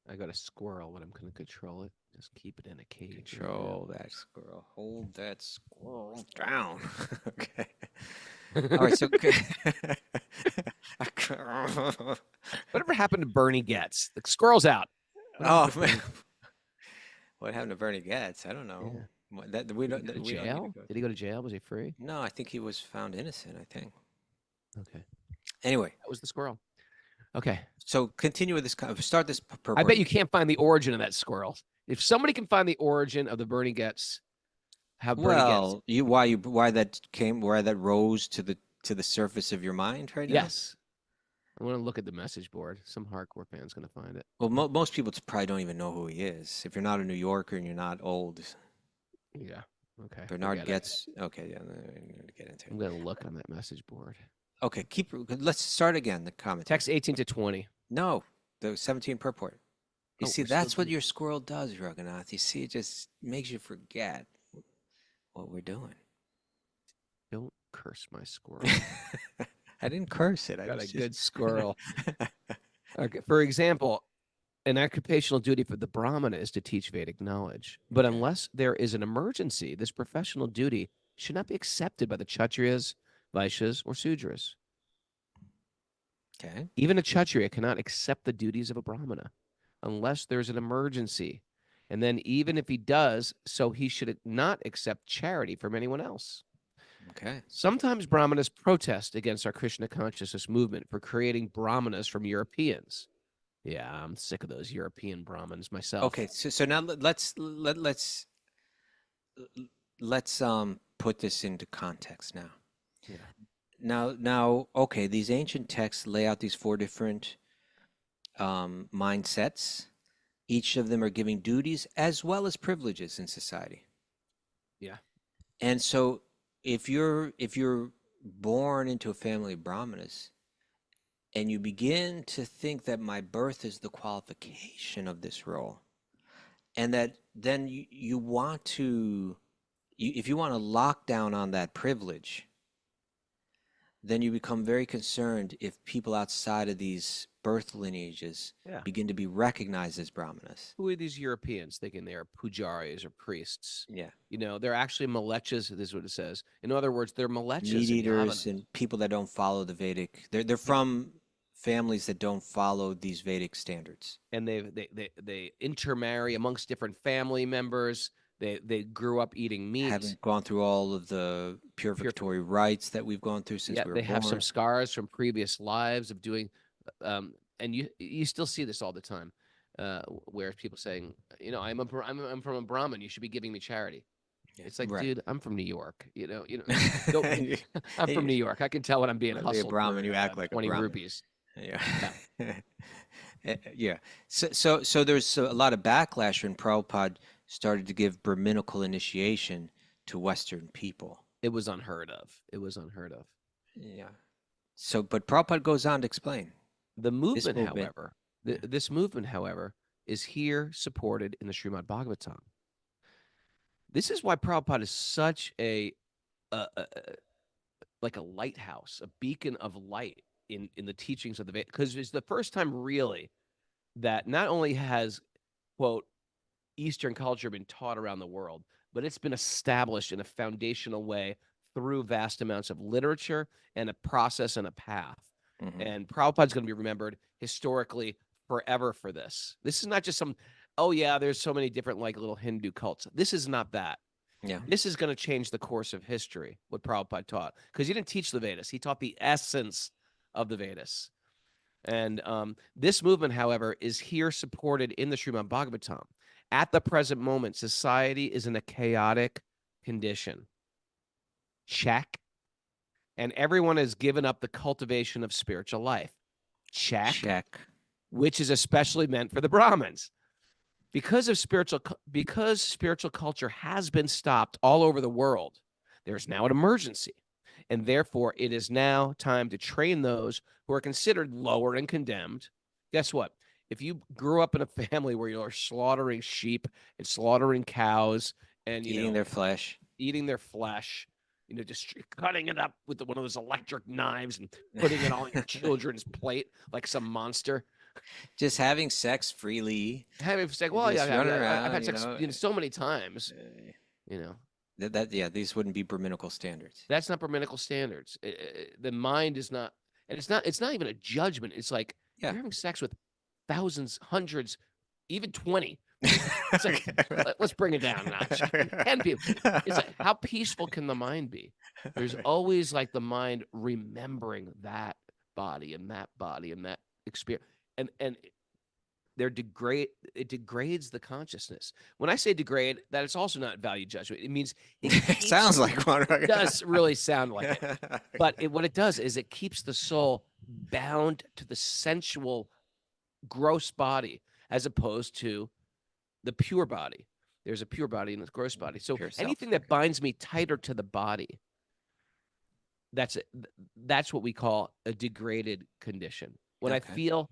I got a squirrel, but I'm going to control it. Just keep it in a cage. Control that squirrel. Hold that squirrel down. Okay. All right. So, whatever happened to Bernie Getz? The squirrel's out. Man. What happened to Bernie Getz? I don't know. Yeah. Jail? Did he go to jail? Was he free? No, I think he was found innocent. I think. Okay. Anyway, that was the squirrel. Okay. So continue with this. Start this. I bet you can't find the origin of that squirrel. If somebody can find the origin of the Bernie Getz, why that rose to the surface of your mind right now? Yes. I want to look at the message board. Some hardcore fan's going to find it. Well, most people probably don't even know who he is. If you're not a New Yorker and you're not old. Yeah. Okay. Bernard Getz. Okay. Yeah. I'm going to get into it. I'm going to look on that message board. Okay. Let's start again. The comment. Text 18 to 20. No, the 17 purport. You see, that's what your squirrel does, Raghunath. You see, it just makes you forget what we're doing. Don't curse my squirrel. I didn't curse it. I got a good squirrel. Okay, for example, an occupational duty for the Brahmana is to teach Vedic knowledge. But Okay. unless there is an emergency, this professional duty should not be accepted by the Kshatriyas, Vaishyas, or Sudras. Okay. Even a Kshatriya cannot accept the duties of a Brahmana unless there's an emergency. And then even if he does, so he should not accept charity from anyone else. Okay. Sometimes Brahmanas protest against our Krishna consciousness movement for creating Brahmanas from Europeans. Yeah, I'm sick of those European Brahmins myself. Okay. So now let's put this into context now. Yeah. Now, okay, these ancient texts lay out these 4 different mindsets. Each of them are giving duties as well as privileges in society. Yeah. And so if you're born into a family of Brahmanas and you begin to think that my birth is the qualification of this role, and that then you want to, if you want to lock down on that privilege, then you become very concerned if people outside of these birth lineages Yeah. begin to be recognized as Brahmanas. Who are these Europeans thinking they are pujaris or priests? Yeah. You know, they're actually malechas. This is what it says. In other words, they're malechas Meat and eaters yavanas. and people that don't follow the Vedic. They're from families that don't follow these Vedic standards. And they intermarry amongst different family members. They grew up eating meat. Having gone through all of the purificatory rites that we've gone through since we were they born. have some scars from previous lives of doing, and you still see this all the time, where people saying, you know, I'm from a Brahmin. You should be giving me charity. Yeah, It's like, right. dude, I'm from New York. You know, I'm from New York. I can tell when I'm being Like a hustled. Brahmin, for, you act like a 20 Brahmin. rupees. Yeah. Yeah. So there's a lot of backlash when Prabhupada started to give Brahminical initiation to Western people. It was unheard of. It was unheard of. Yeah. So, but Prabhupada goes on to explain. The movement, movement- however, this movement, however, is here supported in the Srimad Bhagavatam. This is why Prabhupada is such like a lighthouse, a beacon of light in the teachings of the Veda, because it's the first time really that not only has, quote, Eastern culture been taught around the world, but it's been established in a foundational way through vast amounts of literature and a process and a path. Mhm. And Prabhupada's going to be remembered historically forever for this. This is not just some, oh yeah, there's so many different like little Hindu cults. This is not that. Yeah. This is going to change the course of history, what Prabhupada taught, because he didn't teach the Vedas. He taught the essence of the Vedas. And this movement, however, is here supported in the Srimad Bhagavatam. At the present moment, society is in a chaotic condition. Check. And everyone has given up the cultivation of spiritual life. Check. Which is especially meant for the Brahmins. Because spiritual culture has been stopped all over the world, there's now an emergency. And therefore, it is now time to train those who are considered lower and condemned. Guess what? If you grew up in a family where you're slaughtering sheep and slaughtering cows and Eating their flesh, just cutting it up with one of those electric knives and putting it on your children's plate like some monster. Just having sex freely. Having sex, well, Just yeah, run I've around, had sex so many times. These wouldn't be Brahminical standards. That's not Brahminical standards. The mind is not, and it's not even a judgment. It's like you're having sex with thousands, hundreds, even 20. It's like, let's bring it down a notch. 10 people. It's like, how peaceful can the mind be? There's always like the mind remembering that body and that experience. And it degrades the consciousness. When I say degrade, that is also not value judgment. It means it sounds like one. It does really sound like it. But what it does is it keeps the soul bound to the sensual, gross body as opposed to the pure body. There's a pure body and a gross body. So anything that binds me tighter to the body, that's it. That's what we call a degraded condition. When I feel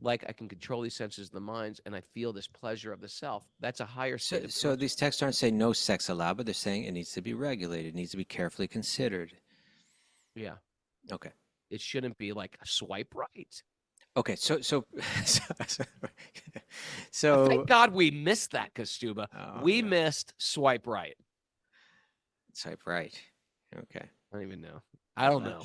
like I can control these senses of the minds and I feel this pleasure of the self, that's a higher state. So these texts aren't saying no sex allowed, but they're saying it needs to be regulated. It needs to be carefully considered. Yeah. Okay. It shouldn't be like a swipe right. Okay, so Thank God we missed that, Kastuba. Oh, We no. missed swipe right. Swipe right. Okay. I don't even know. I don't know.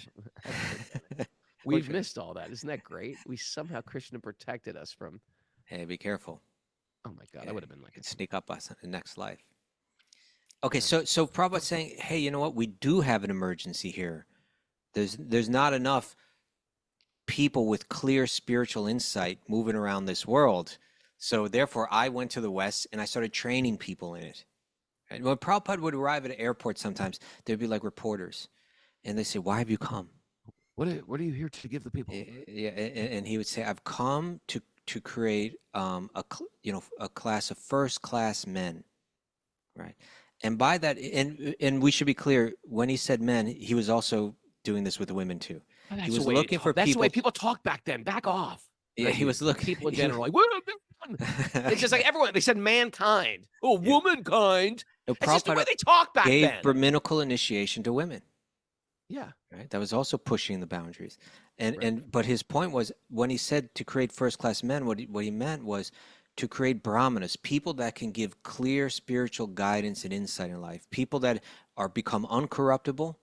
We've Fortunately. missed all that. Isn't that great? We somehow Krishna protected us from. Hey, be careful. Oh my God, Yeah, that would have been like could a. sneak up us in the next life. Okay, Yeah. so Prabhupada's saying, hey, you know what? We do have an emergency here. There's not enough people with clear spiritual insight moving around this world. So therefore, I went to the West and I started training people in it. Right? When Prabhupada would arrive at an airport, sometimes there'd be like reporters, and they say, "Why have you come?" What are you here to give the people? Yeah, and he would say, "I've come to create a class of first class men." Right. And by that, and we should be clear, when he said men, he was also doing this with the women too. Oh, He that's the was way they looking talk. for That's the way people. people talk back then. Back off. Yeah, Not he you, was but looking. people in he general, was- like, "What?" It's just like everyone. They said mankind. Oh, Yeah. womankind. No, That's just the way Prabhupada they talk back gave then. Brahminical initiation to women. Yeah. Right. That was also pushing the boundaries. Right. But his point was when he said to create first class men, what he meant was to create Brahmanas, people that can give clear spiritual guidance and insight in life, people that are become uncorruptible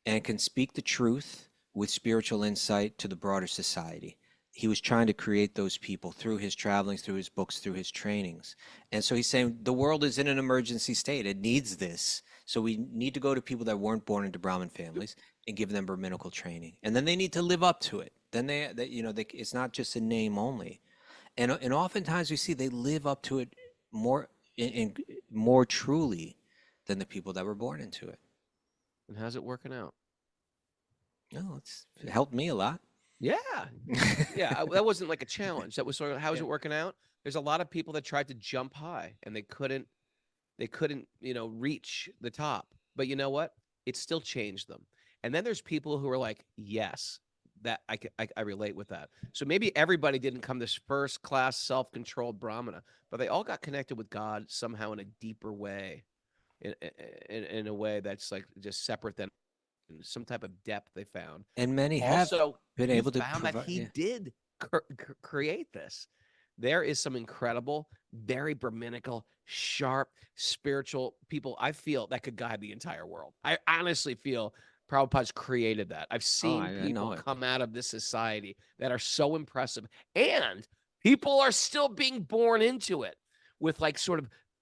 and can speak the truth with spiritual insight to the broader society. He was trying to create those people through his travelings, through his books, through his trainings. And so he's saying the world is in an emergency state. It needs this. So we need to go to people that weren't born into Brahmin families and give them Brahminical training. And then they need to live up to it. Then it's not just a name only. And oftentimes we see they live up to it more more truly than the people that were born into it. And how's it working out? No, it helped me a lot. Yeah. Yeah. That wasn't like a challenge. That was sort of how's Yeah. it working out? There's a lot of people that tried to jump high and they couldn't, reach the top. But you know what? It still changed them. And then there's people who are like, yes, that I relate with that. So maybe everybody didn't come this first class self-controlled Brahmana, but they all got connected with God somehow in a deeper way, in a way that's like just separate than some type of depth they found. And many have Also, been you able to found that provide. he Yeah. did create this. There is some incredible, very Brahminical, sharp, spiritual people I feel that could guide the entire world. I honestly feel Prabhupada's created that. I've seen I know people it. come out of this society that are so impressive, and people are still being born into it with like sort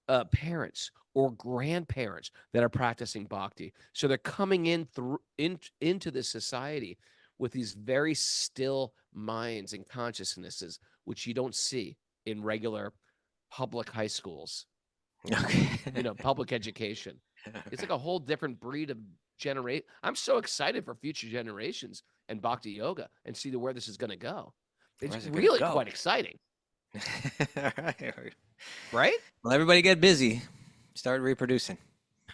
of parents or grandparents that are practicing bhakti. So they're coming into this society with these very still minds and consciousnesses, which you don't see in regular public high schools, Okay. public education. It's like a whole different breed of generate. I'm so excited for future generations and bhakti yoga and see where this is going to go. It's Where's it gonna really go? quite exciting, All right. right? Well, everybody get busy. Start reproducing.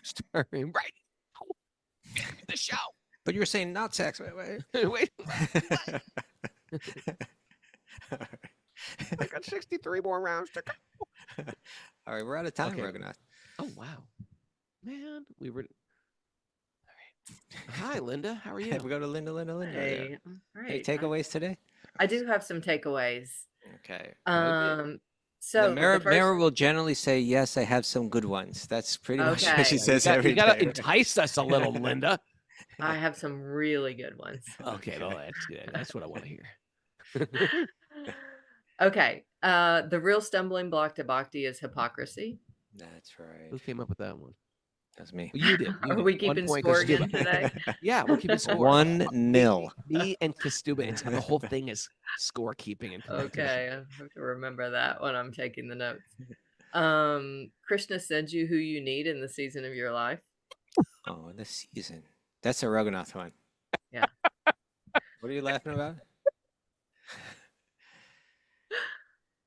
Starting right. The show. But you were saying not sex. Wait. Wait, I got 63 more rounds to go. All right, we're out of time, Okay. Raghunath. Oh wow, man, we were. All right. Hi, Linda. How are you? We go to Linda. Hey, all Hey, right. takeaways today? I do have some takeaways. Okay. So Mara, the first, will generally say, yes, I have some good ones. That's pretty much what she Okay. says you every gotta day. entice us a little, Linda. I have some really good ones. Okay, well, that's good. That's what I want to hear. Okay. The real stumbling block to bhakti is hypocrisy. That's right. Who came up with that one? That's me. Well, you did. Are we keeping score again today? Yeah, we're keeping score. 1-0. Me and Kastuba. It's the whole thing is scorekeeping and correcting. Okay, I have to remember that when I'm taking the notes. Krishna sends you who you need in the season of your life. Oh, the season. That's a Raghunath one. Yeah. What are you laughing about?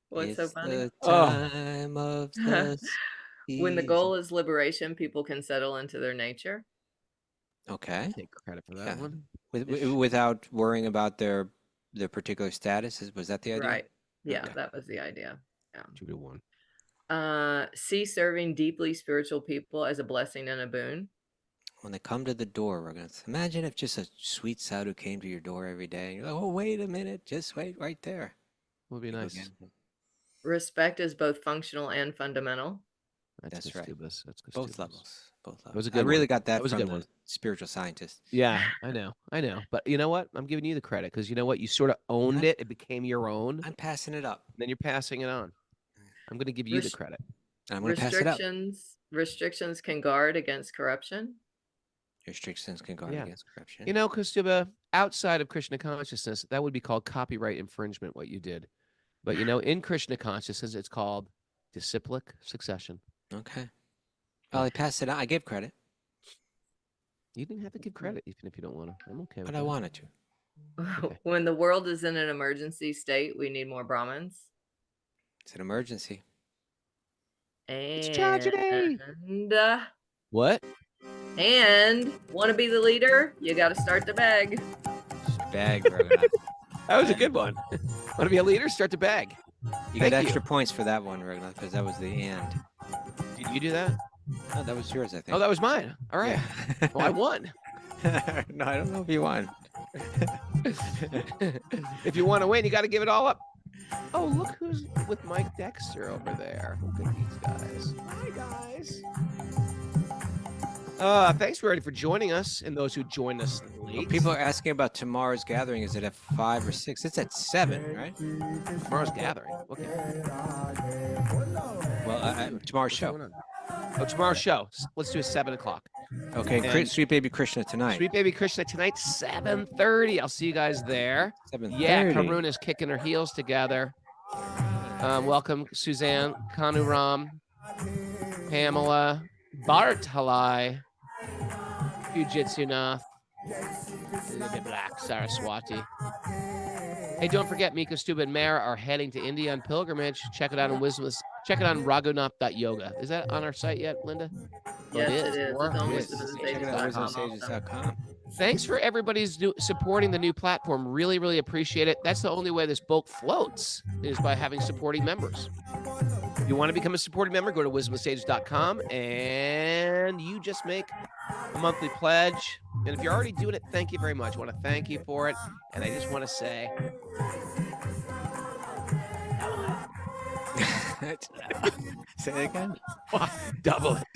What's so It's funny? the time of the When the season. goal is liberation, people can settle into their nature. Okay. Take credit for that Yeah. one. Without worrying about their particular status. Was that the idea? Right. Yeah, Okay. that was the idea. 2-1. See serving deeply spiritual people as a blessing and a boon. when they come to the door, we're gonna imagine if just a sweet sadhu came to your door every day, and you're like, oh, wait a minute, just wait right there. Would be You go nice. again. Respect is both functional and fundamental. That's right. That's Both Kostubis. levels. Both levels. was a I good really one. got that That was a from good the one. spiritual scientist. Yeah, I know. But you know what? I'm giving you the credit because you know what? You sort of owned it. It became your own. I'm passing it up. Then you're passing it on. I'm going to give you the credit. And I'm going to pass it up. Restrictions can guard against corruption. Restrictions can guard against corruption. You know, Kostuba, outside of Krishna consciousness, that would be called copyright infringement, what you did. But, you know, in Krishna consciousness, it's called disciplic succession. Okay. Well, I passed it out. I gave credit. You didn't have to give credit, even if you don't want to. I'm okay with But that. I wanted to. Okay. When the world is in an emergency state, we need more Brahmins. It's an emergency. It's tragedy. And What? and want to be the leader? You got to start the bag. Bag, Raghunath. That was a good one. Want to be a leader? Start to bag. You Thank get extra points for that one, Raghunath, because that was the and. Did you do that? No, that was yours, I think. Oh, that was mine. All right. Yeah. Well, I won. No, I don't know if you won. If you want to win, you got to give it all up. Oh, look who's with Mike Dexter over there. Look at these guys. Hi, guys. Thanks, everybody, for joining us and those who joined us late. People are asking about tomorrow's gathering. Is it at 5 or 6? It's at 7, right? Tomorrow's gathering. Okay. Well, tomorrow's show. Oh, tomorrow's show. Let's do a 7 o'clock. Okay, And Sweet Baby Krishna tonight. Sweet Baby Krishna tonight, 7:30. I'll see you guys there. 7:30. Yeah, Karuna's kicking her heels together. Welcome, Suzanne, Kanuram, Pamela, Bartalai, Fujitsunath, the Black Saraswati. Hey, don't forget, Mika, Stuba, and Mara are heading to India on pilgrimage. Check it out on Wisdom. Check it on Raghunath.yoga. Is that on our site yet, Linda? Yes, it is. Or- It's on Yes. Check it out, wisdomsages.com. Thanks for everybody's supporting the new platform. Really, really appreciate it. That's the only way this boat floats is by having supporting members. If you want to become a supporting member, go to wisdomsages.com and you just make a monthly pledge. And if you're already doing it, thank you very much. I want to thank you for it. And I just want to say, Say it again. double it.